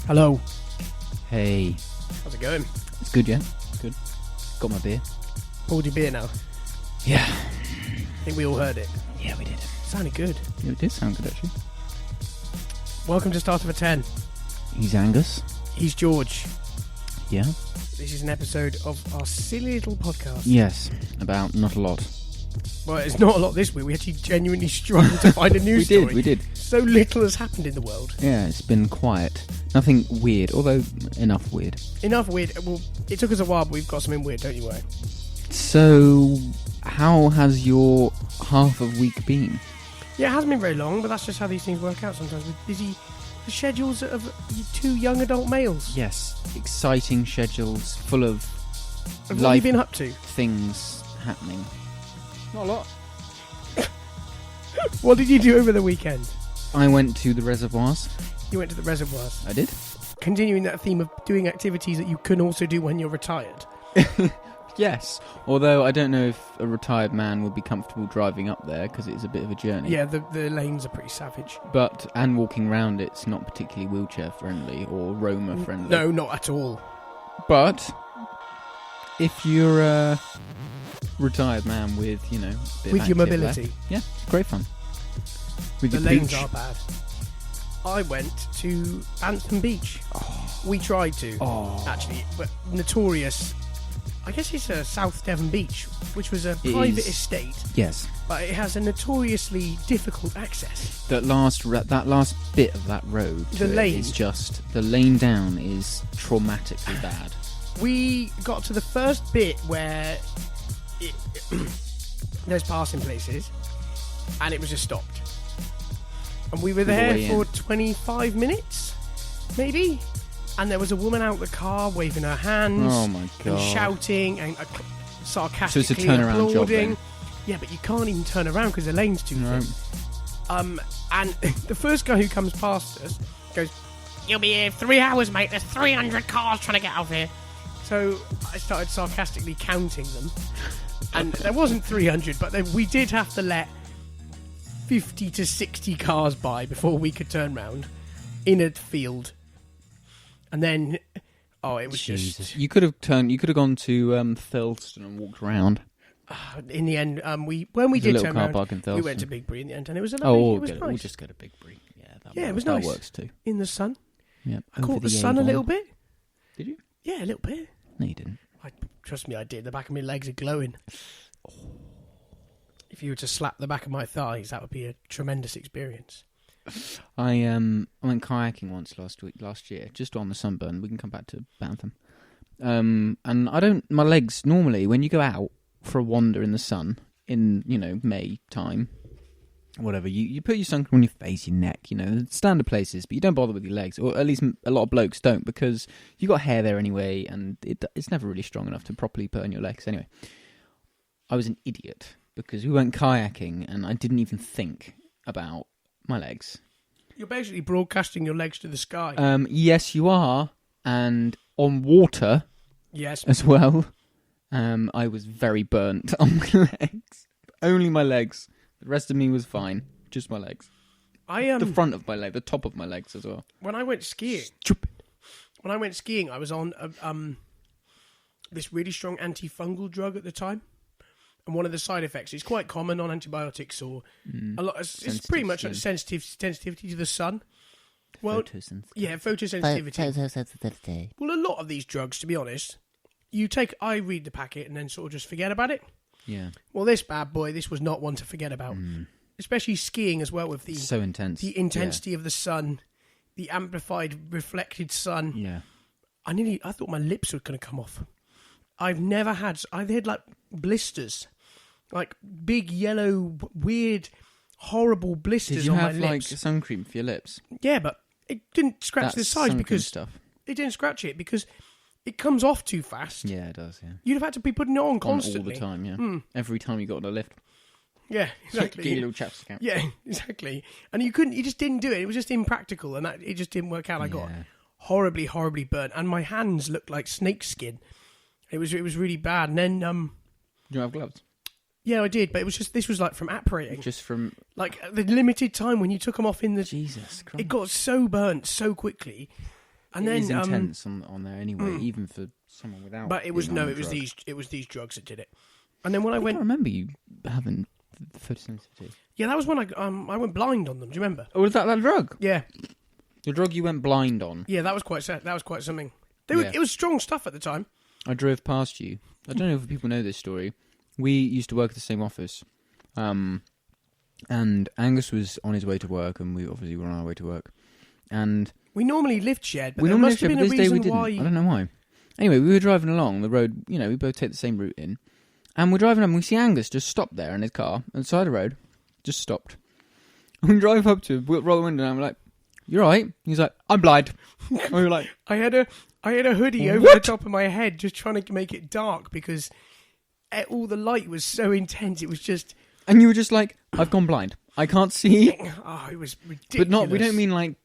Hello. Hey. How's it going? It's good, yeah? It's good. Got my beer. Poured your beer now? Yeah. I think we all heard it. Yeah, we did. Sounded good. Yeah, it did sound good, actually. Welcome to Starter for 10. He's Angus. He's George. Yeah? This is an episode of our silly little podcast. Yes. About not a lot. Well, it's not a lot this week. We actually genuinely struggled to find a news story. We did. So little has happened in the world. Yeah, it's been quiet. Nothing weird, although enough weird. Enough weird. Well, it took us a while, but we've got something weird, don't you worry. So, how has your half of week been? Yeah, it hasn't been very long, but that's just how these things work out sometimes with busy schedules of two young adult males. Yes. Exciting schedules full of What have you been up to? things happening. Not a lot. What did you do over the weekend? I went to the reservoirs. You went to the reservoirs. I did. Continuing that theme of doing activities that you can also do when you're retired. Yes, although I don't know if a retired man would be comfortable driving up there because it's a bit of a journey. Yeah, the lanes are pretty savage. And walking around it's not particularly wheelchair friendly or roamer friendly. No, not at all. But if you're a retired man with, a bit with of your active mobility. left, yeah, it's great fun. With The your lanes pooch. are bad. I went to Anthem Beach. Oh. We tried to, actually, but notorious. I guess it's a South Devon Beach, which was a private estate, Yes. but it has a notoriously difficult access. That last bit of that road The to it lane. is just... The lane down is traumatically bad. We got to the first bit where there's passing places, and it was just stopped. And we were there for 25 minutes, maybe? And there was a woman out the car waving her hands. Oh my God. And shouting and sarcastically So it's a turnaround job applauding. then? Yeah, but you can't even turn around because the lane's too No. thin. And the first guy who comes past us goes, "You'll be here 3 hours, mate. There's 300 cars trying to get out of here." So I started sarcastically counting them. And there wasn't 300, but we did have to let 50 to 60 cars by before we could turn round in a field. And then, it was Jesus. just... You could have gone to Thurlston and walked around. In the end, when we There's did a little turn car round, park in we went Thurlston. to Big Bree in the end, and it was lovely. It was nice. we'll just go to Big Bree. Yeah, It was that nice. works too. In the sun. Yeah, I caught the sun a little bit. Did you? Yeah, a little bit. No, you didn't. Trust me, I did. The back of my legs are glowing. If you were to slap the back of my thighs, that would be a tremendous experience. I went kayaking once last year, just on the sunburn. We can come back to Bantham. And my legs, normally, when you go out for a wander in the sun, in, May time, whatever, you put your sunscreen on your face, your neck, standard places, but you don't bother with your legs, or at least a lot of blokes don't, because you got hair there anyway, and it's never really strong enough to properly put on your legs. Anyway, I was an idiot, because we went kayaking, and I didn't even think about my legs. You're basically broadcasting your legs to the sky. Yes, you are, and on water, yes, as well. I was very burnt on my legs. Only my legs. The rest of me was fine. Just my legs. The front of my leg, the top of my legs as well. When I went skiing, Stupid. I was on this really strong antifungal drug at the time. And one of the side effects is quite common on antibiotics or a lot. It's pretty much like sensitivity to the sun. Well, photosensitivity. Well, a lot of these drugs, to be honest, I read the packet and then sort of just forget about it. Yeah. Well, this bad boy, this was not one to forget about. Especially skiing as well with the so intense. The intensity of the sun, the amplified reflected sun. Yeah. I thought my lips were going to come off. I've had like blisters, like big yellow, weird, horrible blisters on my lips. Did you have like sun cream for your lips? Yeah, but it didn't scratch the sides because stuff. It didn't scratch it because it comes off too fast. Yeah, it does. Yeah. You'd have had to be putting it on constantly. All the time. Yeah. Every time you got on a lift. Yeah, exactly. Get your little chapstick out. Yeah, exactly. And you just didn't do it. It was just impractical, and it just didn't work out. I got horribly, horribly burnt, and my hands looked like snake skin. It was really bad. And then Do you have gloves? Yeah, I did, but this was like from apparating. Just from like the limited time when you took them off in the. Jesus Christ! It got so burnt so quickly, And it then is intense on there anyway, even for someone without. But it was these drugs that did it. And then when I went, I remember you having photosensitivity. yeah, that was when I went blind on them. Do you remember? Oh, was that drug? Yeah, The drug you went blind on. yeah, that was quite something. Yeah. It was strong stuff at the time. I drove past you. I don't know if people know this story. We used to work at the same office. And Angus was on his way to work, and we obviously were on our way to work. And We normally lift shared, but we there normally must have did, been but a this day we reason didn't. why. I don't know why. Anyway, we were driving along the road. You know, we both take the same route in. And we're driving up, and we see Angus just stopped there in his car, on the side of the road. Just stopped. And we drive up to him, we'll roll the window, and I'm like, "You're right." He's like, "I'm blind." And we were like, I had a hoodie over What? the top of my head, just trying to make it dark because all the light was so intense. It was just. and you were just like, "I've gone blind. I can't see." Oh, it was ridiculous. But not. We don't mean like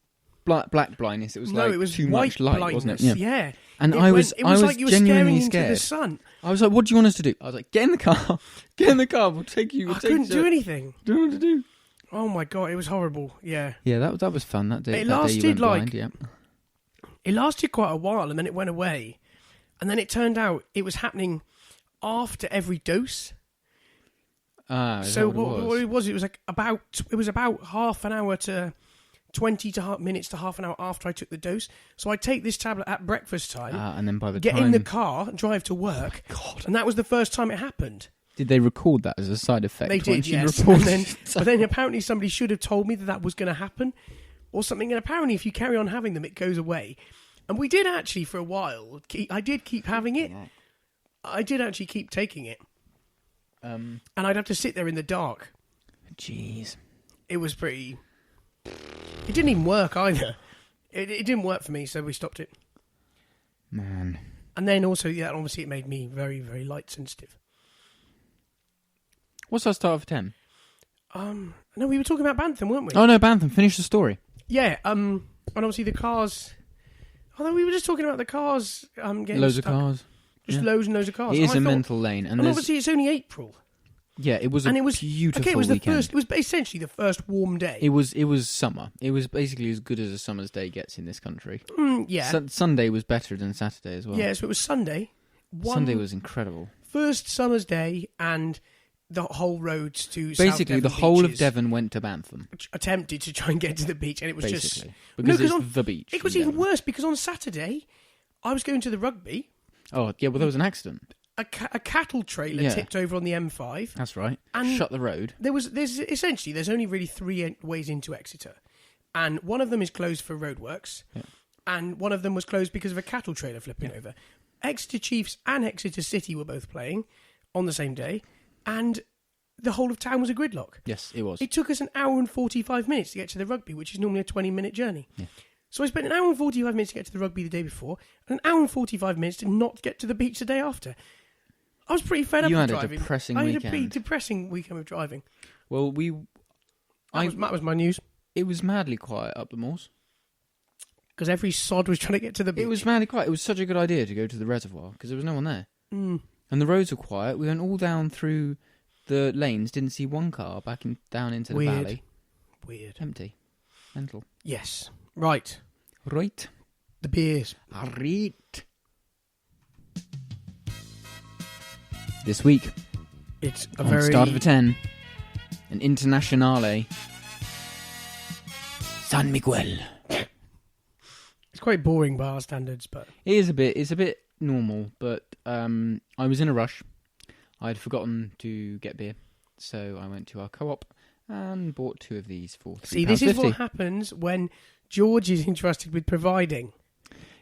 black blindness. It was like it was too white much light, blindness. wasn't it? Yeah. And It I was like you were staring genuinely into scared. the sun. I was like, "What do you want us to do?" I was like, "Get in the car. Get in the car. We'll take you." I couldn't do anything. Don't know what to do. Oh my god, it was horrible. Yeah. Yeah, that was fun that day. It that day you lasted went like- blind, yeah. It lasted quite a while, and then it went away. And then it turned out it was happening after every dose. Is So that what what it was like about half an hour to 20 minutes to half an hour after I took the dose. So I take this tablet at breakfast time, and then by the get time in the car, drive to work, and that was the first time it happened. did they record that as a side effect? They when did, she yes. reported But then apparently somebody should have told me that was going to happen, or something. And apparently, if you carry on having them, it goes away. And we did actually for a while. I did keep having it. I did actually keep taking it, and I'd have to sit there in the dark. Jeez. It was pretty. It didn't even work either. It didn't work for me, so we stopped it. Man. And then also, yeah, obviously it made me very, very light sensitive. What's our start of 10? No, we were talking about Bantham, weren't we? Oh no, Bantham, finish the story. Yeah, and obviously the cars. Although we were just talking about the cars getting Loads stuck. of cars. Just Yeah. loads and loads of cars. It is And I a thought- mental lane. And And obviously it's only April. yeah, it was a And it was beautiful okay, it was the weekend. first. It was essentially the first warm day. It was summer. It was basically as good as a summer's day gets in this country. Yeah. Sunday was better than Saturday as well. Yeah, so it was Sunday. Sunday was incredible. First summer's day, and the whole roads to South Basically, the Devon whole of beaches Devon went to Bantham. attempted to try and get to the beach, and it was Basically, just because No, it's 'cause the beach. It was in even Devon. worse because on Saturday, I was going to the rugby. Oh yeah, well there was an accident. A cattle trailer Yeah. tipped over on the M5. That's right. And Shut the road. There's only really three ways into Exeter, and one of them is closed for roadworks, and one of them was closed because of a cattle trailer flipping over. Exeter Chiefs and Exeter City were both playing on the same day, and the whole of town was a gridlock. Yes, it was. It took us an hour and 45 minutes to get to the rugby, which is normally a 20-minute journey. Yeah. So I spent an hour and 45 minutes to get to the rugby the day before, and an hour and 45 minutes to not get to the beach the day after. I was pretty fed up You with had a driving. depressing I had a weekend. pretty depressing weekend of driving. Well, That was my news. it was madly quiet up the moors. Because every sod was trying to get to the beach. It was madly quiet. It was such a good idea to go to the reservoir because there was no one there. Mm. And the roads were quiet. We went all down through the lanes, didn't see one car down into the Weird. valley. Weird. Empty. Mental. Yes. Right. Right. The beers. Right. This week, It's a on very... start of a 10, an Internationale. San Miguel. It's quite boring by our standards, but... It's a bit normal, but I was in a rush. I'd forgotten to get beer, so I went to our co-op and bought 2 of these for £3.50. See, this is what happens when George is entrusted with providing.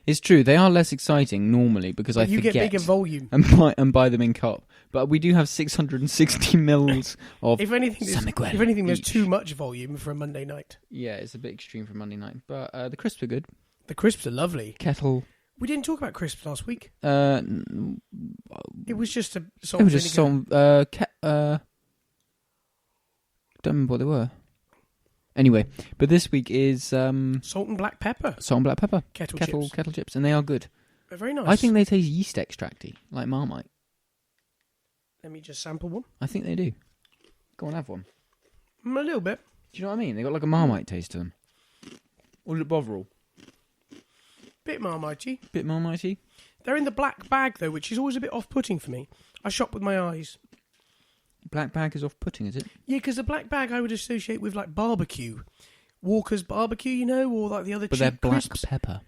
It's true, they are less exciting normally because I You forget get bigger volume. and buy them in cup. But we do have 660 mils of If anything, San Miguel there's each. too much volume for a Monday night. Yeah, it's a bit extreme for Monday night, but the crisps are good. The crisps are lovely. Kettle. We didn't talk about crisps last week. It It was just a salt was and just vinegar. some. Don't remember what they were. Anyway, but this week is Salt and black pepper. salt and black pepper, Kettle chips, and they are good. They're very nice. I think they taste yeast extracty, like Marmite. Let me just sample one. I think they do. Go on, have one. A little bit. Do you know what I mean? They got like a Marmite taste to them. Or is it Bovril? Bit Marmitey. Bit Marmitey. They're in the black bag, though, which is always a bit off-putting for me. I shop with my eyes. Black bag is off-putting, is it? Yeah, because the black bag I would associate with, like, barbecue. Walker's barbecue, you know, or like the other but cheap they're black crisps. pepper.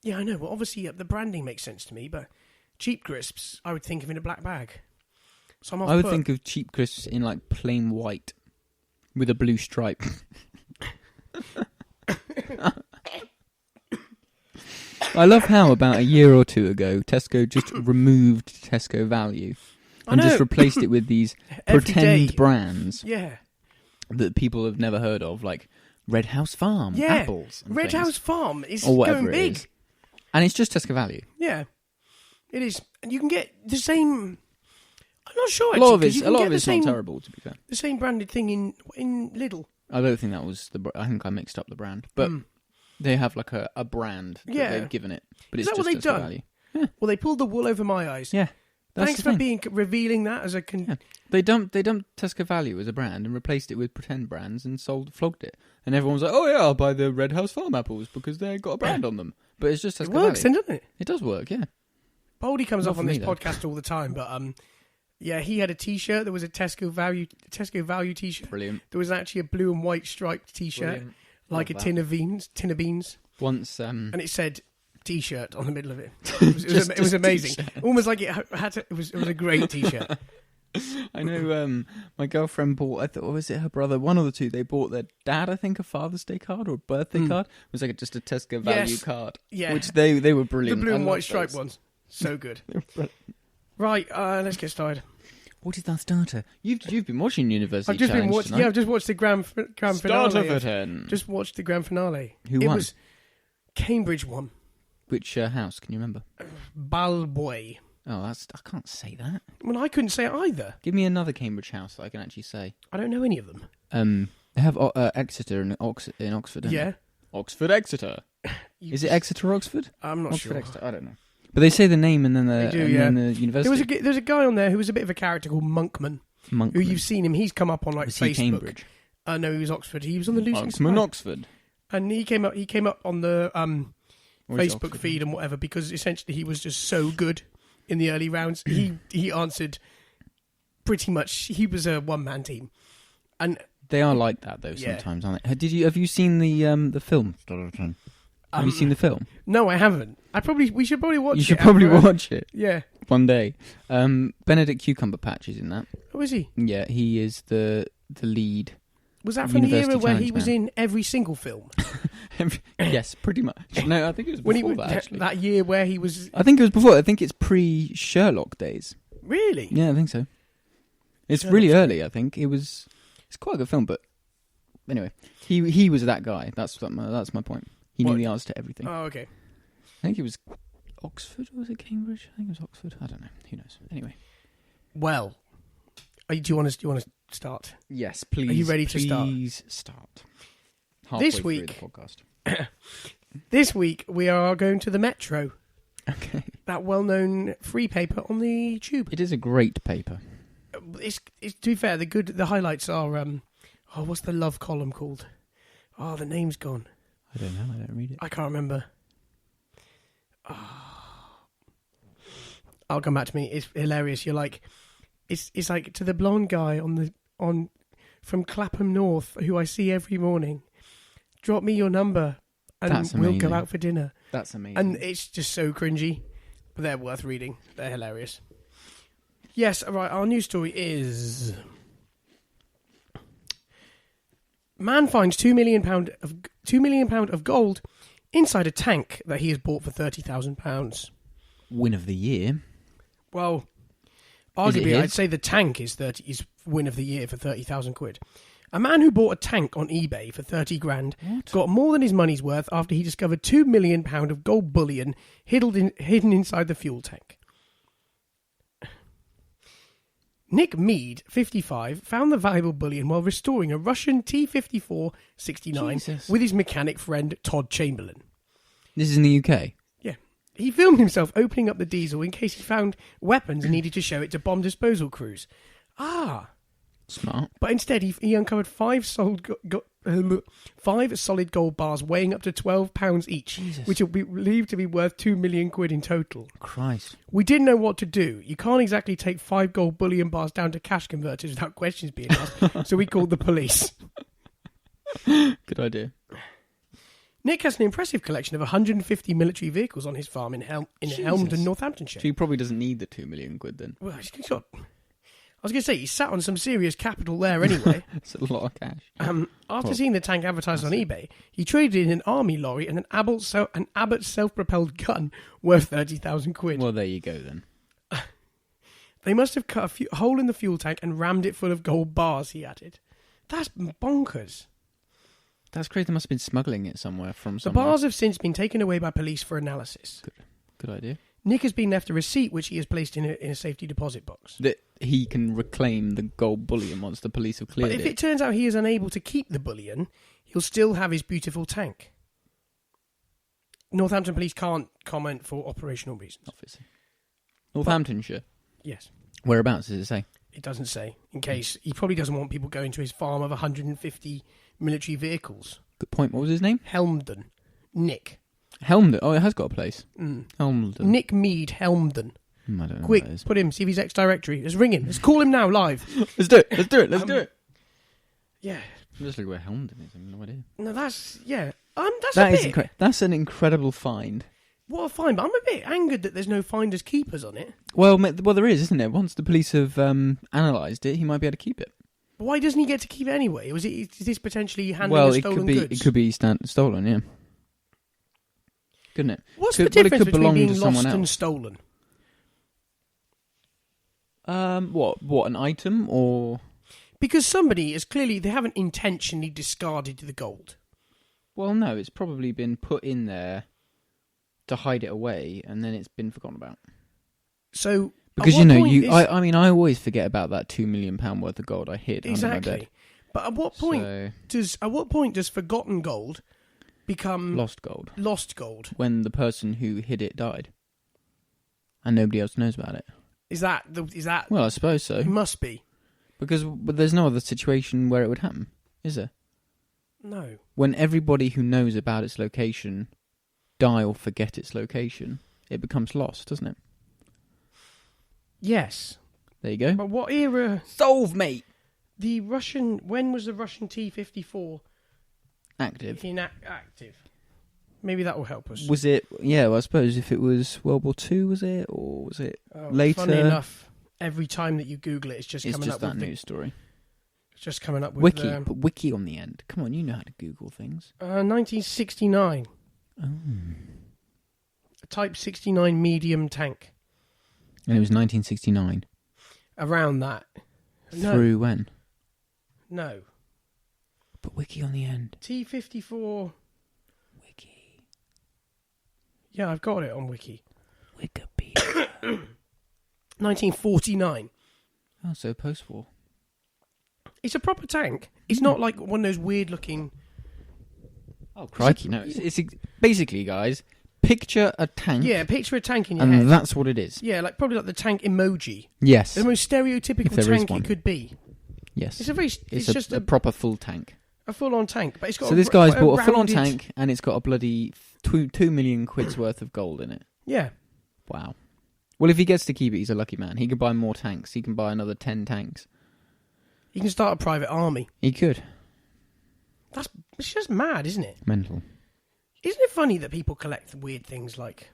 Yeah, I know. Well, obviously, the branding makes sense to me, but cheap crisps, I would think of in a black bag. So I would think of cheap crisps in, like, plain white with a blue stripe. I love how about a year or two ago, Tesco just removed Tesco Value and just replaced it with these pretend brands that people have never heard of, like Red House Farm, apples. And Red things. House Farm is or whatever going big. It is. And it's just Tesco Value. Yeah, it is. And you can get the same... I'm not sure, A actually. lot of it's not terrible, to be fair. The same branded thing in Lidl. I don't think that was I think I mixed up the brand. But they have like a brand that they've given it. But it's is that just what they've Tesco done? Value. Yeah. Well, they pulled the wool over my eyes. Yeah. Thanks for revealing that as a... They dumped Tesco Value as a brand and replaced it with pretend brands and flogged it. And everyone was like, oh yeah, I'll buy the Red House Farm apples because they've got a brand on them. But it's just Tesco Value. It works then, doesn't it? It does work, yeah. Baldy comes Not off for on this me, though. podcast all the time, but yeah, he had a T-shirt. There was a Tesco Value T-shirt. Brilliant. There was actually a blue and white striped T-shirt, Brilliant. like Love a tin of beans, Once, and it said T-shirt on the middle of it. It was amazing, almost like it had to, it was a great T-shirt. I know my girlfriend bought, was it her brother? One of the two. They bought their dad, I think, a Father's Day card or a birthday card. It was like just a Tesco Value card. Yeah. Which they were brilliant. The blue and I white love striped those. ones. So good. Right, let's get started. What is that starter? You've been watching University I've just been Challenge watching. tonight. Yeah, I've just watched the grand finale. Starter for 10. Just watched the grand finale. Who it won? was Cambridge won. Which house? Can you remember? Balboy. Oh, I can't say that. Well, I couldn't say it either. Give me another Cambridge house that I can actually say. I don't know any of them. They have Exeter in Oxford. Don't Yeah. they? Oxford, Exeter. Is it Exeter, Oxford? I'm not Oxford, sure. Exeter. I don't know. But they say the name and then the university. There's a guy on there who was a bit of a character called Monkman. Monkman. Who you've seen him. He's come up on like Was he Facebook. Cambridge? No, he was Oxford. He was on the Losing Monkman, Side. Oxford. And he came up on the Or is it Facebook Oxford? feed and whatever because essentially he was just so good in the early rounds. he answered pretty much. He was a one-man team, and They are like that though sometimes, aren't they? Have you seen the film? Have you seen the film? no, I haven't. We should probably watch it. You should probably watch it Yeah. one day. Benedict Cucumberpatch is in that. Who is he? Yeah, he is the lead. Was that from the University era where he Challenge was man. in every single film? Yes, pretty much. No, I think it was before that actually. That year where he was... I think it was before. I think it's pre-Sherlock days. Really? Yeah, I think so. It's Sherlock's really early. I think it's quite a good film. But anyway, he was that guy. That's my point. He knew the answer to everything. Oh, okay. I think it was Oxford or was it Cambridge? I think it was Oxford. I don't know. Who knows? Anyway. Well, do you want to start? Yes, please. Are you ready to start? Please start. Halfway This week- through the podcast. This week we are going to the Metro, Okay. that well-known free paper on the tube. It is a great paper. It's to be fair, the highlights are what's the love column called? Oh, the name's gone. I don't know. I don't read it. I can't remember. I'll come back to me. It's hilarious. You're like, it's like to the blonde guy from Clapham North who I see every morning. Drop me your number, and That's we'll go amazing. out for dinner. That's amazing. And it's just so cringy, but they're worth reading. They're hilarious. Yes, all right. Our news story is: man finds £2 million of gold inside a tank that he has bought for £30,000. Win of the year. Well, Is it arguably, his? I'd say the tank is win of the year for 30,000 quid. A man who bought a tank on eBay for 30 grand What? got more than his money's worth after he discovered £2 million of gold bullion hidden inside the fuel tank. Nick Mead, 55, found the valuable bullion while restoring a Russian T-54-69 Jesus. with his mechanic friend Todd Chamberlain. This is in the UK. Yeah. He filmed himself opening up the diesel in case he found weapons and needed to show it to bomb disposal crews. Ah. Smart. But instead, he uncovered five 5 solid gold bars weighing up to £12 each, Jesus. which will be believed to be worth £2 million in total. Christ. We didn't know what to do. You can't exactly take 5 gold bullion bars down to cash converters without questions being asked, so we called the police. Good idea. Nick has an impressive collection of 150 military vehicles on his farm in Helmden, Northamptonshire. So he probably doesn't need the £2 million then. Well, he's got... I was going to say, he sat on some serious capital there anyway. It's a lot of cash. After seeing the tank advertised on eBay, he traded in an army lorry and an Abbott self-propelled gun worth £30,000. Well, there you go then. They must have cut a hole in the fuel tank and rammed it full of gold bars, he added. That's bonkers. That's great. They must have been smuggling it somewhere from The somewhere. bars have since been taken away by police for analysis. Good idea. Nick has been left a receipt which he has placed in a safety deposit box. That he can reclaim the gold bullion once the police have cleared But if it turns out he is unable to keep the bullion, he'll still have his beautiful tank. Northampton police can't comment for operational reasons. Obviously. Northamptonshire. Yes. Whereabouts does it say? It doesn't say. In case he probably doesn't want people going to his farm of 150 military vehicles. Good point. What was his name? Helmden. Nick. Helmden. Oh, it has got a place. Mm. Helmden. Nick Mead Helmden. I don't know. Quick, what that is. put him, see if he's ex-directory. Let's ring him. Let's call him now, live. Let's do it. Let's do it. Let's do it. Yeah. Just look where Helmden is. I have no idea. No, that's... Yeah. That's That a is bit... that's an incredible find. What a find, but I'm a bit angered that there's no finders keepers on it. Well, there is, isn't there? Once the police have analysed it, he might be able to keep it. But why doesn't he get to keep it anyway? Is this potentially handling stolen goods? It could be stolen, yeah. Couldn't it? What's the difference between being lost someone and else. stolen? What, an item or... Because somebody is clearly, they haven't intentionally discarded the gold. Well, no, it's probably been put in there to hide it away, and then it's been forgotten about. So, because I always forget about that £2 million worth of gold I hid under my bed. But at what point does forgotten gold become lost gold? Lost gold. When the person who hid it died, and nobody else knows about it. Is that? Well, I suppose so. It must be. But there's no other situation where it would happen, is there? No. When everybody who knows about its location die or forget its location, it becomes lost, doesn't it? Yes. There you go. But what era? Solve, mate! When was the Russian T-54 active? Active. Maybe that will help us. Was it? Yeah, well, I suppose if it was World War II, was it, or was it later? Funny enough, every time that you Google it, it's just coming up with that news story. It's just coming up with Wiki. Put wiki on the end. Come on, you know how to Google things. 1969. Oh. A Type 69 medium tank. And it was 1969. Around that. Through when? No. Put wiki on the end. T-54. Wiki. Yeah, I've got it on wiki. Wikipedia. 1949. Oh, so post-war. It's a proper tank. It's not like one of those weird-looking... Oh, crikey, no. It's basically, guys, picture a tank. Yeah, picture a tank in your head. And that's what it is. Yeah, probably like the tank emoji. Yes. The most stereotypical tank it could be. Yes. It's just a proper full tank. A full-on tank. But it's got this guy's bought a full-on rounded... tank, and it's got a bloody £2 million worth of gold in it. Yeah. Wow. Well, if he gets to keep it, he's a lucky man. He can buy more tanks. He can buy another 10 tanks. He can start a private army. He could. It's just mad, isn't it? Mental. Isn't it funny that people collect weird things like...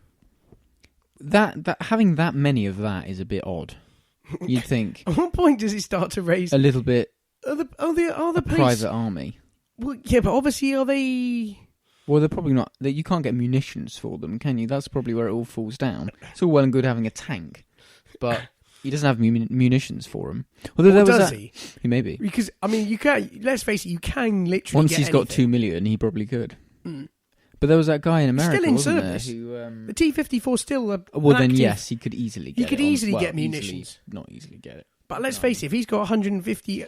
That having that many of that is a bit odd. You'd think. At what point does it start to raise... A little bit... Are the police... private army. Well, yeah, but obviously are they... Well, they're probably not... You can't get munitions for them, can you? That's probably where it all falls down. It's all well and good having a tank, but he doesn't have munitions for them. Or does he? He may be. Because, I mean, you can... Let's face it, you can literally Once get he's got anything. $2 million, he probably could. Mm. But there was that guy in America, still in wasn't service. there? Who, the T-54 still... well, then active. yes, he could easily get it. He could easily get munitions. Not easily get it. But let's face it, if he's got 150...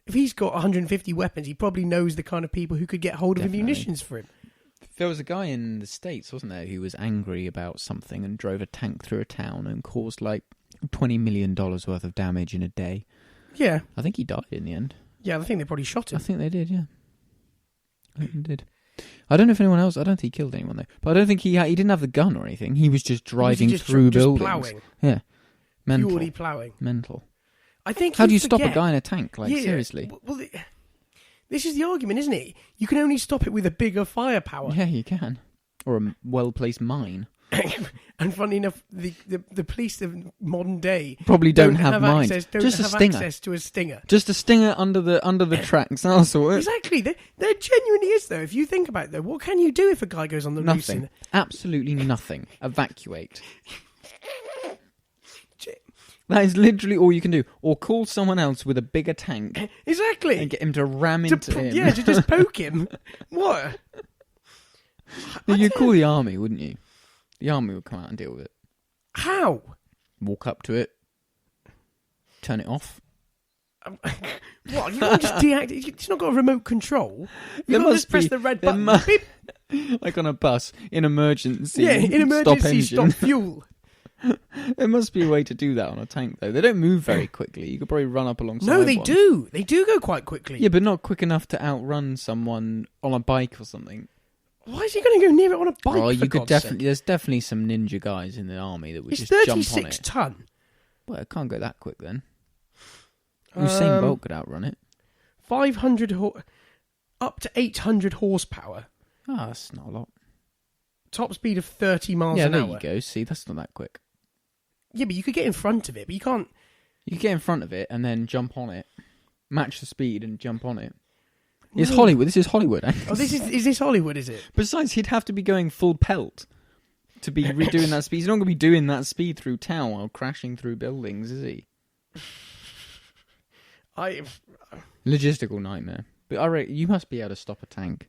if he's got 150 weapons, he probably knows the kind of people who could get hold of the munitions for him. There was a guy in the States, wasn't there, who was angry about something and drove a tank through a town and caused like $20 million worth of damage in a day. Yeah. I think he died in the end. Yeah, I think they probably shot I him. think they did, yeah. I think they did. I don't know if anyone else... I don't think he killed anyone, though. But I don't think he didn't have the gun or anything. He was just driving through buildings. Ploughing. Yeah. Mental. Purely ploughing. Mental. I think. How do you stop a guy in a tank? Like, Yeah, seriously? Well, this is the argument, isn't it? You can only stop it with a bigger firepower. Yeah, you can. Or a well-placed mine. And funny enough, the police of modern day probably don't have mines. Just a stinger. Access to a stinger. Just a stinger under the tracks. That's all. Exactly. There genuinely is, though. If you think about it, though, what can you do if a guy goes on the loose? Nothing. Absolutely nothing. Evacuate. That is literally all you can do. Or call someone else with a bigger tank. Exactly. And get him to ram into him. Yeah, to just poke him. What? You'd call the army, wouldn't you? The army would come out and deal with it. How? Walk up to it. Turn it off. What? You can't just deactivate. It's not got a remote control. You can't just press the red button. Like on a bus, in emergency. Yeah, in emergency, stop fuel. There must be a way to do that on a tank, though. They don't move very quickly. You could probably run up alongside No, they one. do. They do go quite quickly. Yeah, but not quick enough to outrun someone on a bike or something. Why is he going to go near it on a bike? Oh, you could definitely. There's definitely some ninja guys in the army that would it's just jump on it. 36 ton. Well, it can't go that quick then. Usain Bolt could outrun it. 500 up to 800 horsepower. Oh, that's not a lot. Top speed of 30 miles an hour. Yeah, there you go. See, that's not that quick. Yeah, but you could get in front of it, but you can't... You could get in front of it and then jump on it. Match the speed and jump on it. It's Hollywood. This is Hollywood. Oh, is this Hollywood, is it? Besides, he'd have to be going full pelt to be redoing that speed. He's not going to be doing that speed through town while crashing through buildings, is he? Logistical nightmare. But I reckon you must be able to stop a tank.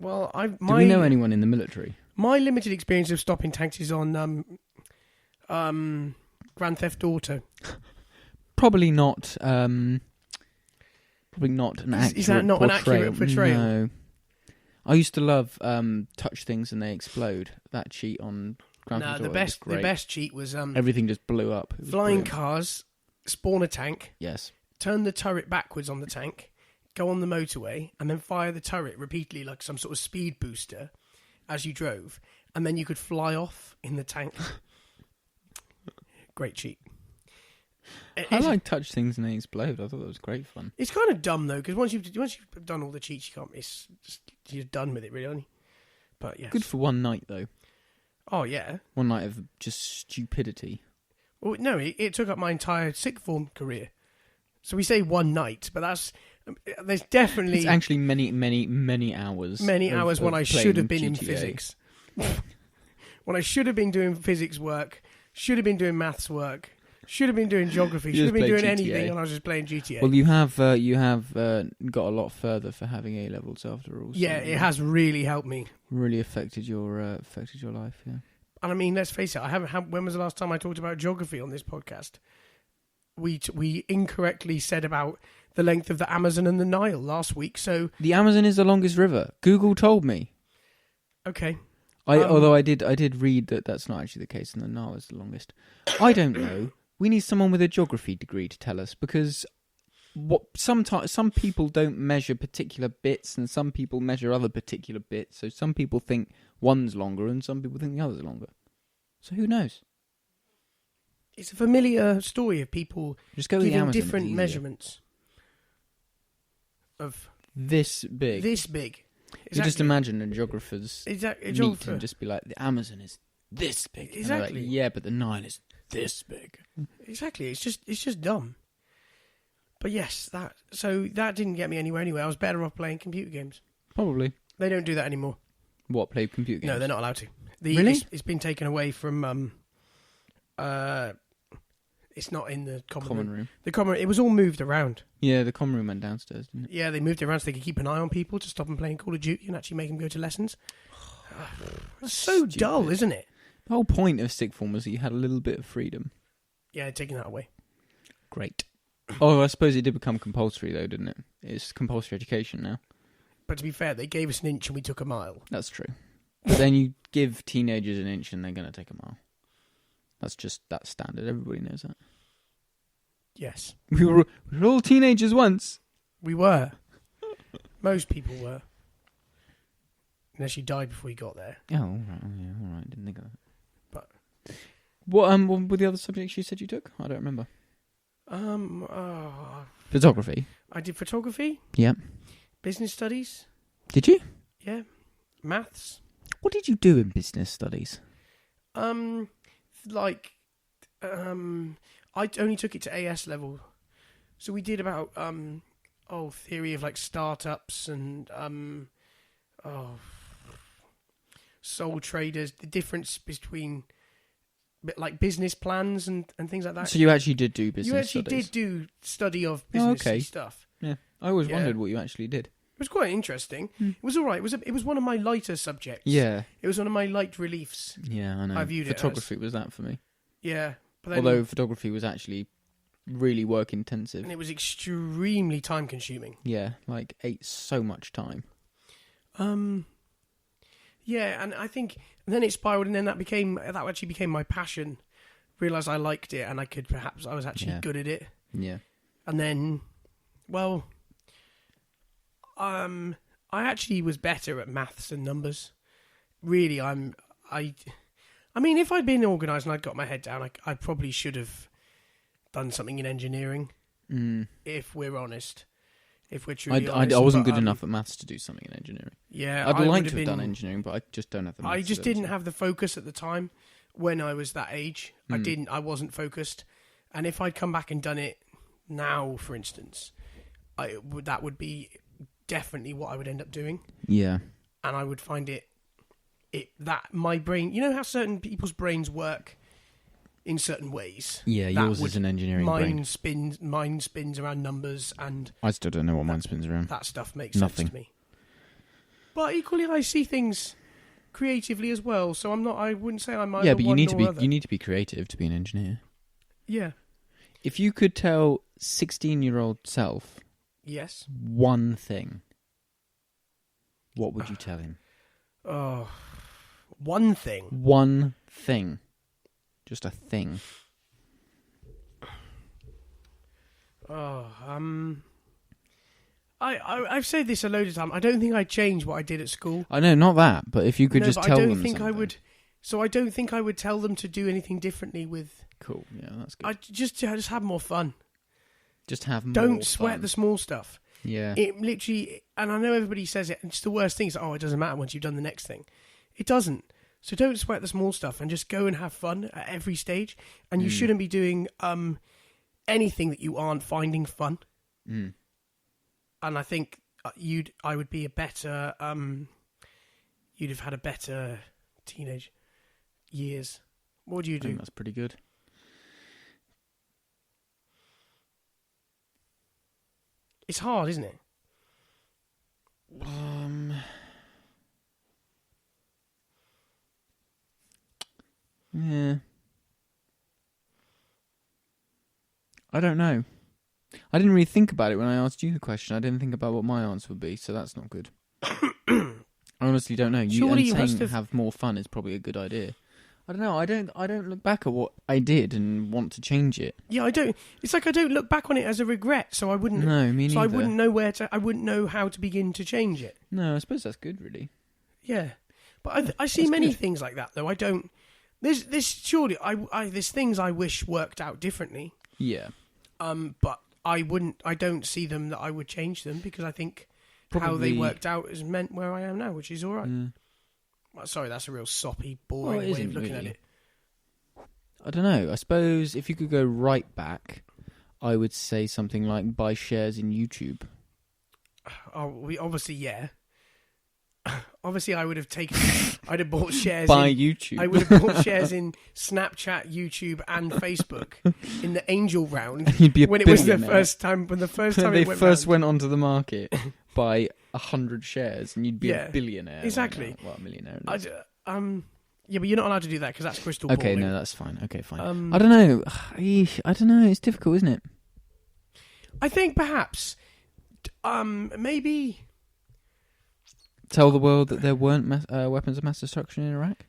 Well, Do we know anyone in the military? My limited experience of stopping tanks is on Grand Theft Auto. Probably not. Probably not an accurate. Is that not portrayal? An accurate portrayal? No. I used to love touch things and they explode. That cheat on Grand Theft Auto. The best cheat was everything just blew up. Flying cars, spawn a tank. Yes. Turn the turret backwards on the tank, go on the motorway, and then fire the turret repeatedly like some sort of speed booster as you drove, and then you could fly off in the tank. Great cheat. I like touch things and they explode. I thought that was great fun. It's kind of dumb though, because once you've done all the cheats, you're done with it, really, aren't you? But yes. Good for one night though. Oh yeah. One night of just stupidity. Well, no, it took up my entire sixth form career. So we say one night, but there's definitely... It's actually many hours. Many hours when I should have been GTA. in physics. When I should have been doing physics work, should have been doing maths work, should have been doing geography, should have been doing anything, and I was just playing GTA. Well, you have got a lot further for having A levels after all. So yeah, it has really helped me. Really affected your life. Yeah. And I mean, let's face it. I haven't had. When was the last time I talked about geography on this podcast? We incorrectly said about the length of the Amazon and the Nile last week. So the Amazon is the longest river. Google told me. Okay. Although I did read that that's not actually the case, and the Nile is the longest. I don't know. We need someone with a geography degree to tell us, because some people don't measure particular bits, and some people measure other particular bits. So some people think one's longer, and some people think the other's longer. So who knows? It's a familiar story of people just go giving different measurements of this big. Exactly. You just imagine a geographer's meet and just be like, the Amazon is this big. Exactly. Like, yeah, but the Nile is this big. Exactly. It's just dumb. But yes, that didn't get me anywhere anyway. I was better off playing computer games. Probably. They don't do that anymore. What, play computer games? No, they're not allowed to. Really? It's been taken away from... it's not in the common room. It was all moved around. Yeah, the common room went downstairs, didn't it? Yeah, they moved it around so they could keep an eye on people to stop them playing Call of Duty and actually make them go to lessons. It's so stupid. dull, isn't it? The whole point of sixth form was that you had a little bit of freedom. Yeah, taking that away. Great. Oh, I suppose it did become compulsory, though, didn't it? It's compulsory education now. But to be fair, they gave us an inch and we took a mile. That's true. But then you give teenagers an inch and they're going to take a mile. That's standard. Everybody knows that. Yes. We were all teenagers once. We were. Most people were. Unless you died before you got there. Oh, all right. Oh, yeah, all right. Didn't think of that. But what were the other subjects you said you took? I don't remember. Photography. I did photography. Yeah. Business studies. Did you? Yeah. Maths. What did you do in business studies? I only took it to AS level. So we did about theory of like startups and sole traders, the difference between like business plans and things like that. So you actually did do business You actually studies? did do study of business stuff. Yeah. I always wondered what you actually did. It was quite interesting. It was all right. It was one of my lighter subjects. Yeah. It was one of my light reliefs. Yeah, I know. I viewed photography was that for me. Yeah. But then, although photography was actually really work intensive. And it was extremely time consuming. Yeah, like ate so much time. Yeah, and I think then it spiraled, and then that actually became my passion. Realised I liked it, and I was actually good at it. Yeah. And then, well, I actually was better at maths and numbers. Really, I mean, if I'd been organised and I'd got my head down, I probably should have done something in engineering. If we're honest, if we're truly honest. I wasn't good enough at maths to do something in engineering. Yeah, I'd like to have done engineering, but I just don't have the maths. I just didn't have the focus at the time when I was that age. I wasn't focused. And if I'd come back and done it now, for instance, that would be definitely what I would end up doing. Yeah. And I would find that my brain, you know how certain people's brains work in certain ways? Yeah, yours is an engineering brain. Mine spins around numbers, and I still don't know what mine spins around. That stuff makes sense to me. But equally, I see things creatively as well, so I wouldn't say I'm either yeah, but you need to be creative to be an engineer. Yeah. If you could tell 16-year-old self one thing, what would you tell him? Oh, one thing. One thing. Just a thing. Oh, I've said this a load of times. I don't think I'd change what I did at school. I know, not that, but if you could just tell them something. I don't think I would tell them to do anything differently with... Cool, yeah, that's good. Just have more fun. Just have more Don't sweat fun. the small stuff. Yeah. It literally... And I know everybody says it, and it's the worst thing. It's like, it doesn't matter once you've done the next thing. It doesn't. So don't sweat the small stuff and just go and have fun at every stage. And you shouldn't be doing anything that you aren't finding fun. Mm. And I think I would be a better... you'd have had a better teenage years. What would you do? I think that's pretty good. It's hard, isn't it? Yeah. I don't know. I didn't really think about it when I asked you the question. I didn't think about what my answer would be, so that's not good. I honestly don't know. Have more fun is probably a good idea. I don't know. I don't look back at what I did and want to change it. Yeah, I don't. It's like I don't look back on it as a regret, so I wouldn't. No, me neither. So I wouldn't know I wouldn't know how to begin to change it. No, I suppose that's good, really. Yeah, but I see many things like that though. I don't. There's things I wish worked out differently. Yeah. But I wouldn't. I don't see them that I would change them because I think how they worked out is meant where I am now, which is all right. Well, sorry, that's a real soppy, boring way of looking at it. I don't know. I suppose if you could go right back, I would say something like buy shares in YouTube. Yeah. Obviously, I would have I'd have bought shares by YouTube. I would have bought shares in Snapchat, YouTube, and Facebook in the angel round. You'd be a when billionaire. It was the first time. When the first time they first went onto the market, buy 100 shares, and you'd be a billionaire. Exactly. Well, a millionaire. Yeah, but you're not allowed to do that because that's crystal balling. Okay, no, that's fine. Okay, fine. I don't know. I don't know. It's difficult, isn't it? I think perhaps, maybe. Tell the world that there weren't weapons of mass destruction in Iraq?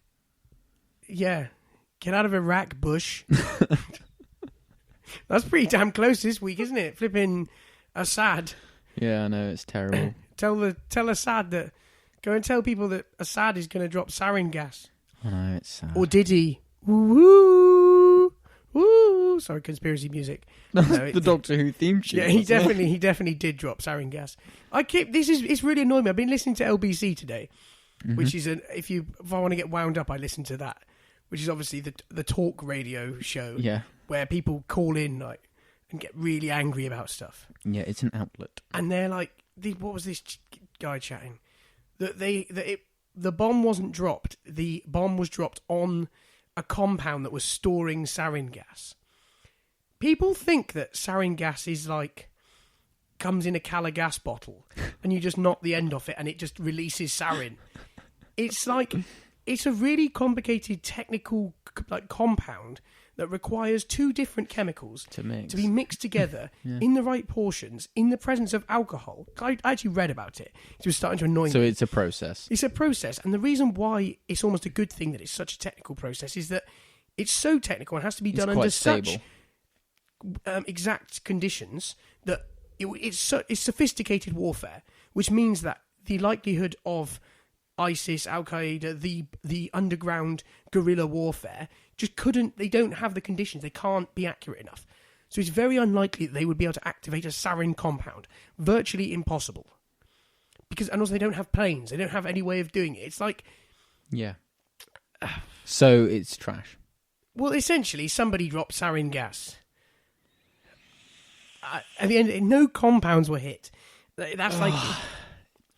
Yeah. Get out of Iraq, Bush. That's pretty damn close this week, isn't it? Flipping Assad. Yeah, I know, it's terrible. Tell Assad that... Go and tell people that Assad is going to drop sarin gas. I know, it's sad. Or did he? Woo! Woo! Sorry, conspiracy music. That's the Doctor Who theme tune. Yeah, he definitely did drop sarin gas. It's really annoying me. I've been listening to LBC today, which is if I want to get wound up, I listen to that, which is obviously the talk radio show. Yeah. Where people call in and get really angry about stuff. Yeah, it's an outlet. And they're like, what was this guy chatting? The bomb wasn't dropped. The bomb was dropped on a compound that was storing sarin gas. People think that sarin gas is comes in a Cala gas bottle and you just knock the end off it and it just releases sarin. It's a really complicated technical compound that requires two different chemicals to be mixed together in the right portions in the presence of alcohol. I actually read about it. It was starting to annoy me. So it's a process. It's a process. And the reason why it's almost a good thing that it's such a technical process is that it's so technical and has to be done under such exact conditions that it's sophisticated warfare, which means that the likelihood of ISIS, Al-Qaeda, the underground guerrilla warfare they don't have the conditions, they can't be accurate enough. So it's very unlikely that they would be able to activate a sarin compound. Virtually impossible. And also they don't have planes, they don't have any way of doing it. It's Yeah. So it's trash. Well, essentially, somebody dropped sarin gas. At the end, no compounds were hit. That's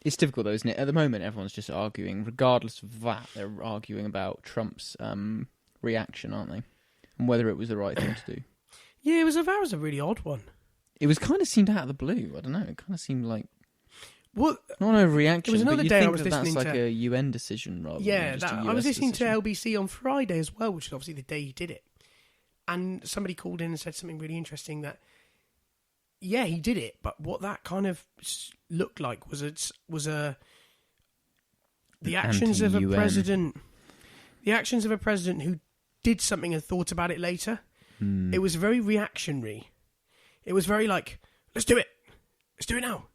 It's difficult though, isn't it? At the moment, everyone's just arguing. Regardless of that, they're arguing about Trump's reaction, aren't they? And whether it was the right thing to do. Yeah, that was a really odd one. It was kind of seemed out of the blue. I don't know. It kind of seemed like... Well, not a reaction, it was another but you day think I was that's listening like to... a UN decision rather than just a US I was listening decision. to LBC on Friday as well, which is obviously the day he did it. And somebody called in and said something really interesting that, yeah, he did it, but what that kind of looked like was the actions of a president. The actions of a president who did something and thought about it later. It was very reactionary. It was very let's do it now.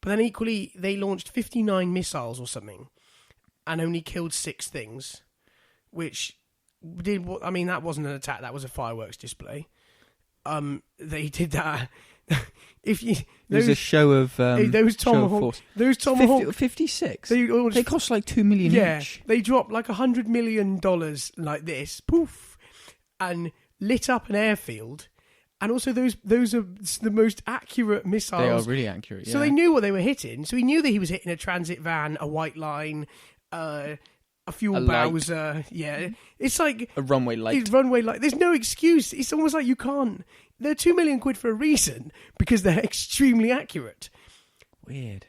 But then equally, they launched 59 missiles or something, and only killed 6 things, which that wasn't an attack. That was a fireworks display. They did that. There's a show of those Tomahawk. 56. They cost like $2 million each. They dropped like $100 million like this, poof, and lit up an airfield. And also, those are the most accurate missiles. They are really accurate. Yeah. So they knew what they were hitting. So he knew that he was hitting a transit van, a white line, a fuel bowser. Yeah, it's like a runway light. It's runway light. There's no excuse. It's almost like you can't. They're £2 million for a reason because they're extremely accurate. Weird.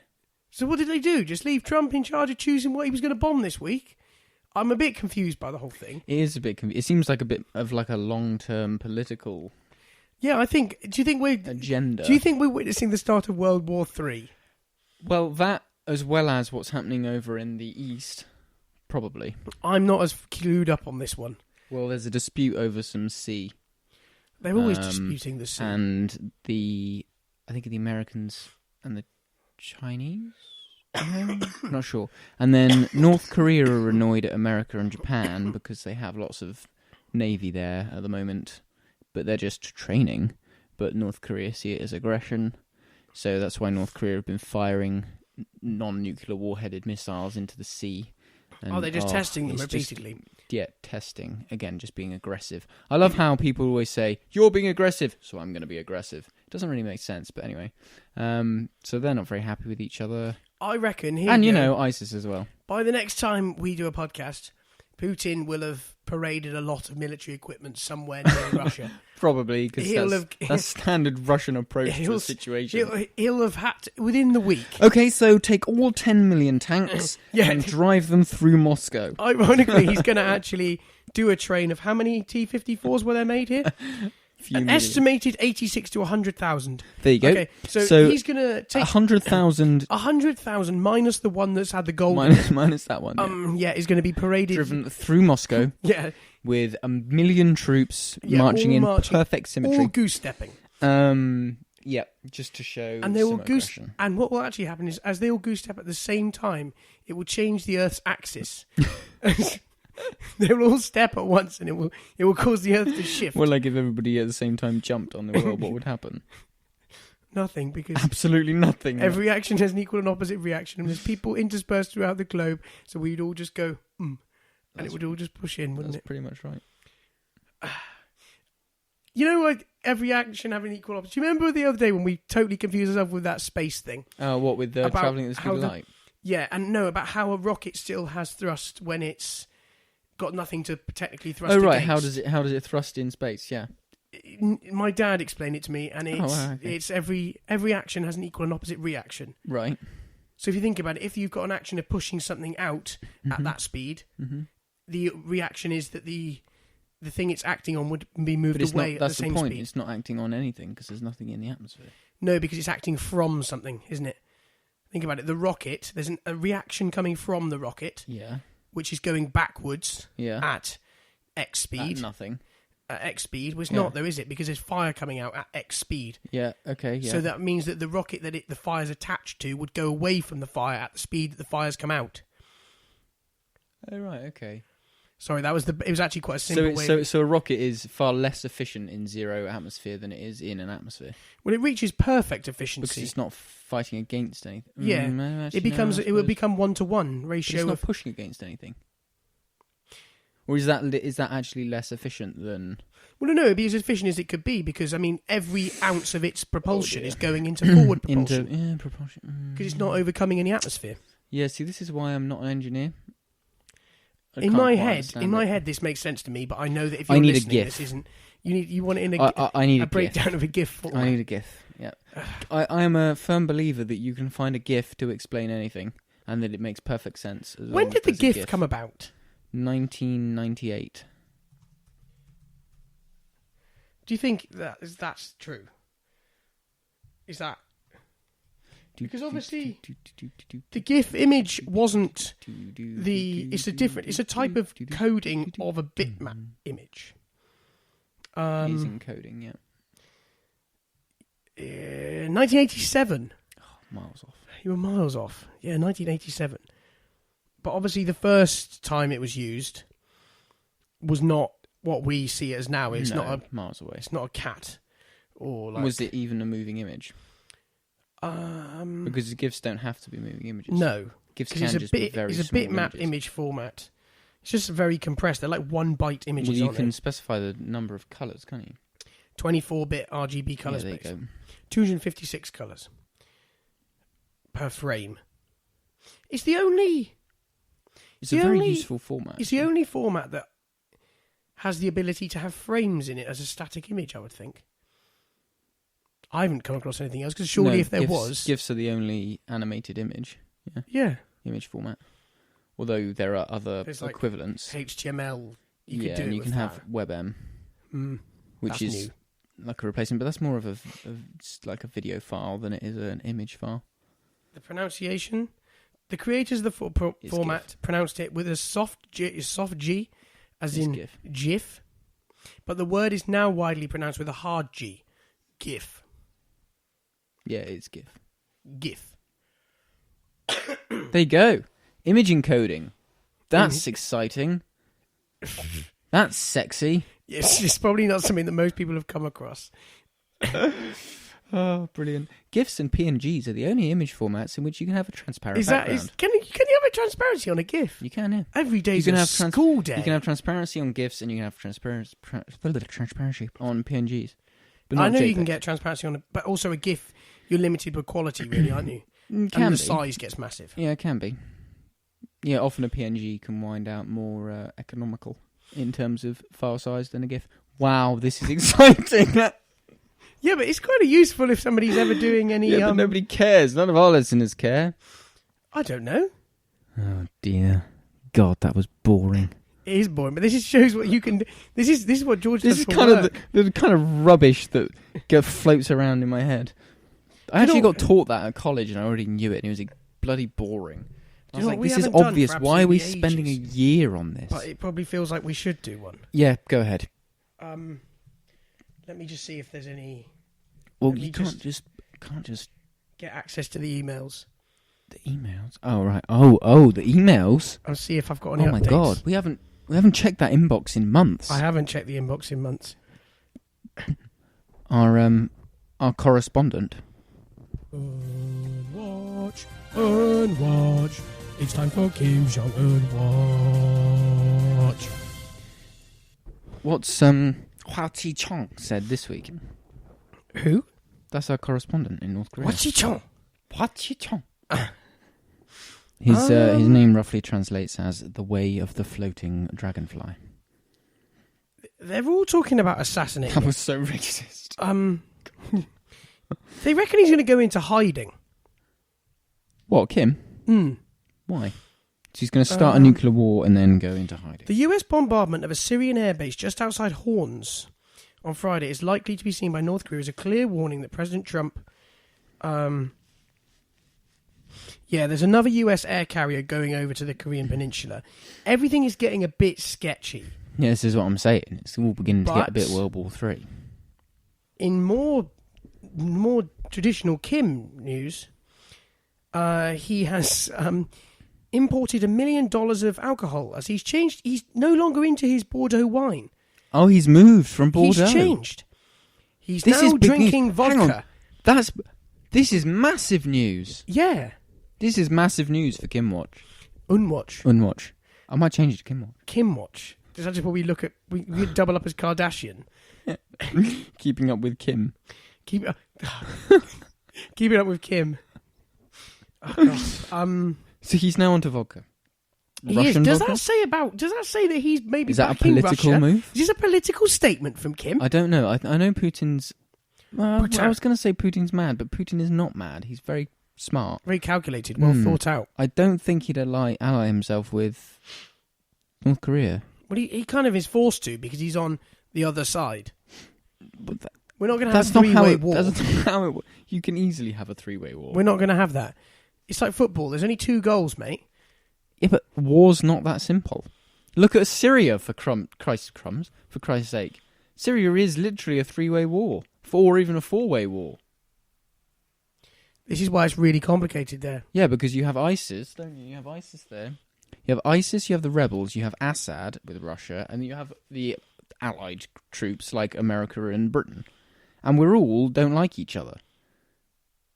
So what did they do? Just leave Trump in charge of choosing what he was going to bomb this week? I'm a bit confused by the whole thing. It is a bit confused. It seems like a bit of a long-term political. Yeah, do you think agenda? Do you think we're witnessing the start of World War III? Well, that as well as what's happening over in the East, probably. I'm not as clued up on this one. Well, there's a dispute over some sea. They're always disputing the sea. And I think the Americans and the Chinese? Not sure. And then North Korea are annoyed at America and Japan because they have lots of navy there at the moment, but they're just training. But North Korea see it as aggression, so that's why North Korea have been firing non-nuclear warheaded missiles into the sea. And, they're just testing them repeatedly. Testing. Again, just being aggressive. I love how people always say, you're being aggressive, so I'm going to be aggressive. It doesn't really make sense, but anyway. So they're not very happy with each other. I reckon... ISIS as well. By the next time we do a podcast, Putin will have paraded a lot of military equipment somewhere near Russia. Probably, because that's standard Russian approach to the situation. He'll have had to, within the week. Okay, so take all 10 million tanks and drive them through Moscow. Ironically, he's going to actually do a train of how many T-54s were there made here? An estimated 86 to 100,000. There you go. Okay, so he's going to take 100,000. 100,000 minus the one that's had the gold. Minus that one. Is going to be paraded. Driven through Moscow. Yeah, with 1 million troops marching in perfect symmetry. All goose-stepping. Yeah, just to show and they will aggression. And what will actually happen is, as they all goose-step at the same time, it will change the Earth's axis. They will all step at once, and it will cause the Earth to shift. Well, like if everybody at the same time jumped on the world, what would happen? Nothing, because absolutely nothing. Every action has an equal and opposite reaction, and there's people interspersed throughout the globe, so we'd all just go, and it would all just push in, wouldn't it? That's pretty much right. You know, like every action having equal opposite. Do you remember the other day when we totally confused ourselves with that space thing? What, with the travelling at the speed of light? Yeah, and no, about how a rocket still has thrust when it's got nothing to technically thrust against. Oh, right. How does it thrust in space? Yeah. My dad explained it to me, and it's every action has an equal and opposite reaction. Right. So if you think about it, if you've got an action of pushing something out at that speed, the reaction is that the thing it's acting on would be moved away at the same speed. It's not acting on anything because there's nothing in the atmosphere. No, because it's acting from something, isn't it? Think about it. The rocket, there's a reaction coming from the rocket, which is going backwards at X speed. At nothing. At X speed. Well, it's not though, is it? Because there's fire coming out at X speed. Yeah, okay, yeah. So that means that the rocket that the fire's attached to would go away from the fire at the speed that the fire's come out. Oh, right, okay. Sorry, it was actually quite a simple way. So a rocket is far less efficient in zero atmosphere than it is in an atmosphere. Well, it reaches perfect efficiency because it's not fighting against anything. Yeah, it will become 1-to-1 ratio. But it's not pushing against anything. Or is that actually less efficient than? Well, no, it'd be as efficient as it could be because I mean every ounce of its propulsion is going into forward propulsion. Propulsion. Because it's not overcoming any atmosphere. Yeah, see, this is why I'm not an engineer. In my head, this makes sense to me, but I know that if you're listening, this isn't. You want it in a breakdown of a GIF format. I need a GIF. Yeah, I am a firm believer that you can find a GIF to explain anything, and that it makes perfect sense. When did the GIF come about? 1998. Do you think that's true? Is that? Because obviously, the GIF image wasn't it's a type of coding of a bitmap image. Using coding, yeah. 1987. Oh, miles off. You were miles off. Yeah, 1987. But obviously, the first time it was used was not what we see it as now. It's not miles away. It's not a cat, or like. Was it even a moving image? Because GIFs don't have to be moving images. No, GIFs can just be very small It's a bitmap image format. It's just very compressed. They're like 1 byte images. Well, you can specify the number of colours, can't you? 24-bit RGB colour space. There you go. 256 colours per frame. It's the only. It's a very useful format. It's the only format that has the ability to have frames in it as a static image, I would think. I haven't come across anything else, because surely if there was... GIFs are the only animated image. Yeah. Image format. Although there are other equivalents. Like HTML, you could do and it you can have WebM, which is new. Like a replacement, but that's more of like a video file than it is an image file. The pronunciation... The creators of the format GIF. Pronounced it with a soft G, as in GIF. But the word is now widely pronounced with a hard G. GIF. Yeah, it's GIF. GIF. There you go. Image encoding. That's exciting. That's sexy. Yes, it's probably not something that most people have come across. Oh, brilliant. GIFs and PNGs are the only image formats in which you can have a transparent background. Can you have a transparency on a GIF? You can, yeah. Every day's a school day. You can have transparency on GIFs and you can have transparency on PNGs. But I know JPEG. you can get transparency on it, but also a GIF, you're limited with quality, really, aren't you? And the size gets massive. Yeah, it can be. Yeah, often a PNG can wind out more economical in terms of file size than a GIF. Wow, this is exciting. Yeah, but it's kind of useful if somebody's ever doing any... Yeah, but nobody cares. None of our listeners care. I don't know. Oh, dear. God, that was boring. It is boring, but this shows what you can do. This is what George does for kind work. of the kind of rubbish that floats around in my head. I actually got taught that at college and I already knew it and it was bloody boring. I was like, this is obvious. Why are we spending a year on this? But it probably feels like we should do one. Yeah, go ahead. Let me just see if there's any. Well, you can't just get access to the emails. The emails? Oh right. Oh, the emails. I'll see if I've got any. Oh my god, we haven't checked that inbox in months. I haven't checked the inbox in months. Our correspondent. Unwatch. It's time for Kim Jong Unwatch. What's Hua Chi-chong said this week? Who? That's our correspondent in North Korea. Hua Chi-chong. Hua Chi-chong. His name roughly translates as the way of the floating dragonfly. They're all talking about assassinating. That was so racist. They reckon he's going to go into hiding. What, Kim? Why? So he's going to start a nuclear war and then go into hiding. The US bombardment of a Syrian airbase just outside Horns on Friday is likely to be seen by North Korea as a clear warning that President Trump... there's another US air carrier going over to the Korean Peninsula. Everything is getting a bit sketchy. Yeah, this is what I'm saying. It's all beginning to get a bit World War III. In more traditional Kim news, he has imported $1 million of alcohol as he's changed. He's no longer into his Bordeaux wine. Oh, he's moved from Bordeaux. He's changed. He's now drinking vodka. This is massive news. Yeah. This is massive news for Kim Watch. Unwatch. I might change it to Kim Watch. Kim Watch. Is that just what we look at? We double up as Kardashian. Keeping up with Kim. Keeping up with Kim. Oh, God. So he's now onto vodka. He is. Does that say that he's maybe? Is that a political Russia? move? Is this a political statement from Kim? I don't know. I know Putin's. I was going to say Putin's mad, but Putin is not mad. He's very smart, very calculated, well thought out. I don't think he'd ally himself with North Korea. Well, he kind of is forced to because he's on the other side. But we're not going to have a three-way war. That's not how it. You can easily have a three-way war. We're not going to have that. It's like football. There's only 2 goals, mate. Yeah, but war's not that simple. Look at Syria, for Christ's sake. Syria is literally a 3-way war, or even a 4-way war. This is why it's really complicated there. Yeah, because you have ISIS, don't you? You have ISIS there. You have ISIS, you have the rebels, you have Assad with Russia, and you have the allied troops like America and Britain. And we all don't like each other.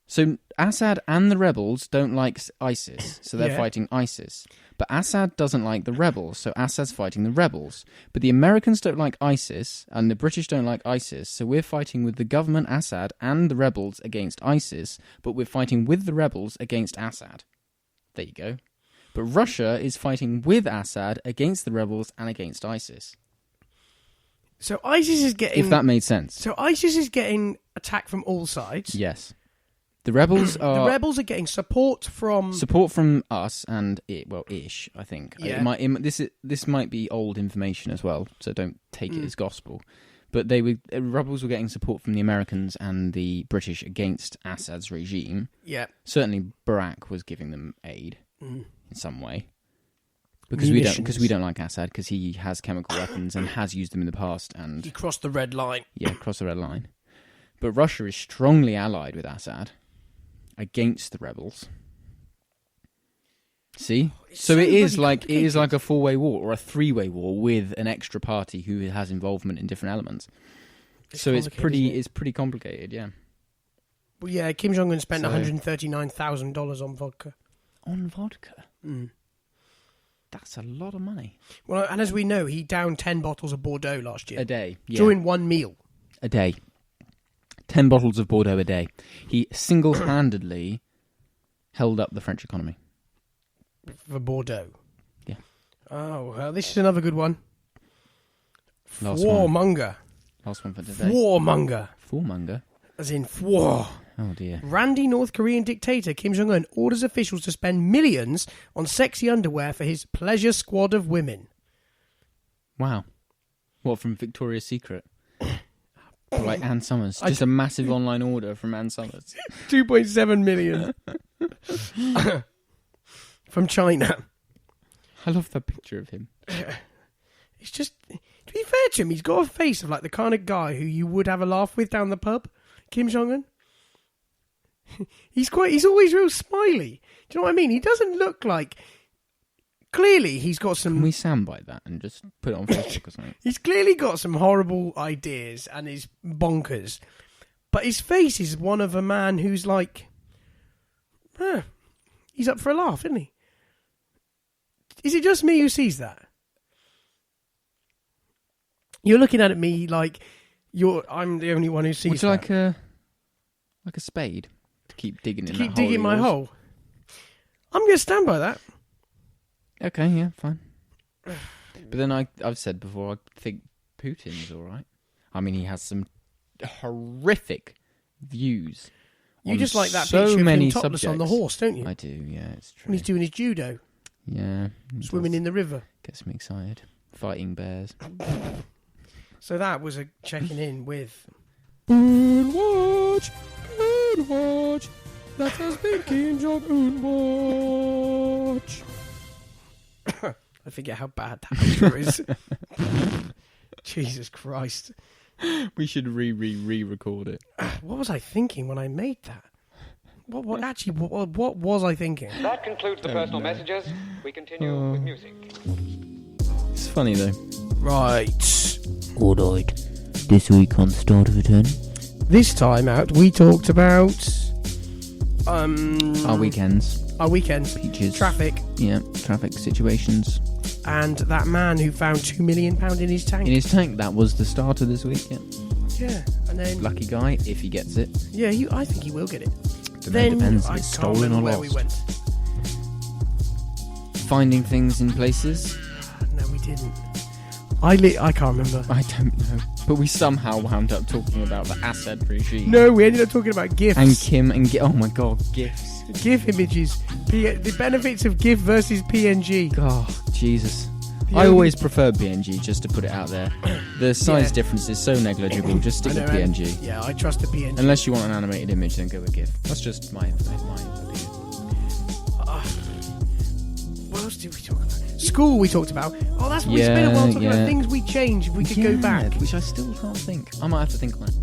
So Assad and the rebels don't like ISIS, so they're fighting ISIS. But Assad doesn't like the rebels, so Assad's fighting the rebels. But the Americans don't like ISIS, and the British don't like ISIS, so we're fighting with the government Assad and the rebels against ISIS, but we're fighting with the rebels against Assad. There you go. But Russia is fighting with Assad against the rebels and against ISIS. So ISIS is getting... If that made sense. So ISIS is getting attacked from all sides. Yes. The rebels are... The rebels are getting support from us and ish, I think. Yeah. This might be old information as well, so don't take it as gospel. But the rebels were getting support from the Americans and the British against Assad's regime. Yeah. Certainly Barack was giving them aid in some way. Because we don't like Assad, because he has chemical weapons and has used them in the past. And he crossed the red line. Yeah, crossed the red line. But Russia is strongly allied with Assad against the rebels. See? So it is like a 4-way war or a 3-way war with an extra party who has involvement in different elements. It's pretty complicated, yeah. Well, yeah, Kim Jong Un spent $139,000 on vodka. On vodka? That's a lot of money. Well, and as we know, he downed 10 bottles of Bordeaux last year. A day, yeah. During one meal. A day. 10 bottles of Bordeaux a day. He single-handedly held up the French economy. For Bordeaux? Yeah. Oh, well, this is another good one. Warmonger. Last one for today. Warmonger. Warmonger? As in, war. Oh, dear. Randy North Korean dictator Kim Jong Un orders officials to spend millions on sexy underwear for his pleasure squad of women. Wow. What, from Victoria's Secret? Like Ann Summers. Just a massive online order from Ann Summers. 2.7 million. from China. I love that picture of him. It's just, to be fair to him, he's got a face of like the kind of guy who you would have a laugh with down the pub. Kim Jong-un. He's always real smiley. Do you know what I mean? He doesn't look like. Clearly, he's got some. Can we soundbite that and just put it on Facebook or something? He's clearly got some horrible ideas and is bonkers. But his face is one of a man who's like, he's up for a laugh, isn't he? Is it just me who sees that? You're looking at me like I'm the only one who sees that. Would you like a spade to keep digging in that hole? Keep digging my hole. I'm going to stand by that. Okay, yeah, fine. But then I've said before, I think Putin's all right. I mean, he has some horrific views. You just like that so picture of many him topless subjects. on the horse, don't you? I do, yeah, it's true. When he's doing his judo. Yeah. Swimming in the river. Gets me excited. Fighting bears. So that was a checking in with... Birdwatch, that has been Kim Jong-un watch. I forget how bad that outro is. Jesus Christ. We should re-record it. What was I thinking when I made that? What was I thinking? That concludes the personal messages. We continue with music. It's funny though. Right. Alright. This week on Start of a 10. This time out, we talked about... Our weekends. Peaches. Traffic. Yeah, traffic situations. And that man who found £2 million in his tank. In his tank, that was the start of this week, yeah. Yeah, and then... Lucky guy, if he gets it. Yeah, I think he will get it. Then depends if it's stolen or where lost. We went. Finding things in places. No, we didn't. I can't remember. I don't know. But we somehow wound up talking about the Assad regime. No, we ended up talking about GIFs. And Kim and oh my god, GIFs. GIF images. The benefits of GIF versus PNG. Oh, Jesus. I always prefer PNG, just to put it out there. The size difference is so negligible, just stick with PNG. Yeah, I trust the PNG. Unless you want an animated image, then go with GIF. That's just my opinion. What else did we talk about? School we talked about. Oh, that's we spent a while talking about things we change if we could go back. Which I still can't think. I might have to think on it.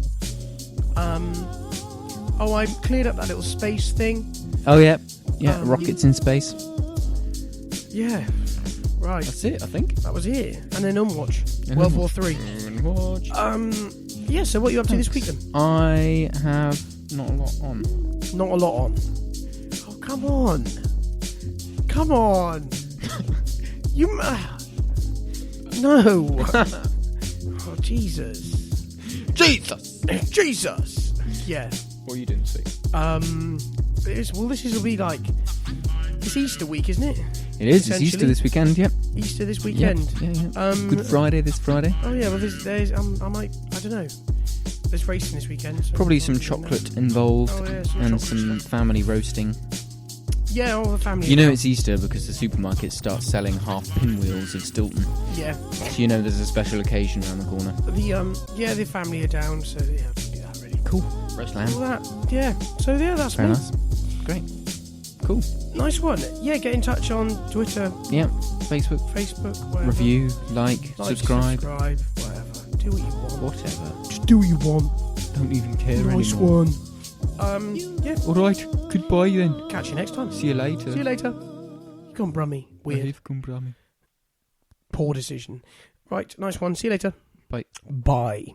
I cleared up that little space thing. Oh, yeah. Yeah, rockets in space. Yeah. Right. That's it, I think. That was it. And then Unwatch. World War 3. Yeah, so what are you up to this week then? I have not a lot on. Not a lot on. Oh, come on. Come on. You... No. Oh, Jesus. Jesus. Yeah. What are you doing this week? This will be like... It's Easter week, isn't it? It is. It's Easter this weekend, yep. Easter this weekend. Yeah. Good Friday this Friday. Oh, yeah, well, there's I don't know. There's racing this weekend. So probably some chocolate involved and some family roasting. Yeah, all the family. You know it's Easter because the supermarket starts selling half pinwheels of Stilton. Yeah. So you know there's a special occasion around the corner. The family are down, so yeah, we can do that really. Cool. Roast lamb. All that. Yeah. So yeah, that's very me. Nice. Great. Cool. Nice one. Yeah, get in touch on Twitter. Yeah. Facebook. Whatever. Review, subscribe. Whatever. Do what you want. Whatever. Just do what you want. Don't even care anymore. Nice one. Yeah. Alright. Goodbye then. Catch you next time. See you later. You gone brummy. Weird. Brummy. Poor decision. Right. Nice one. See you later. Bye. Bye.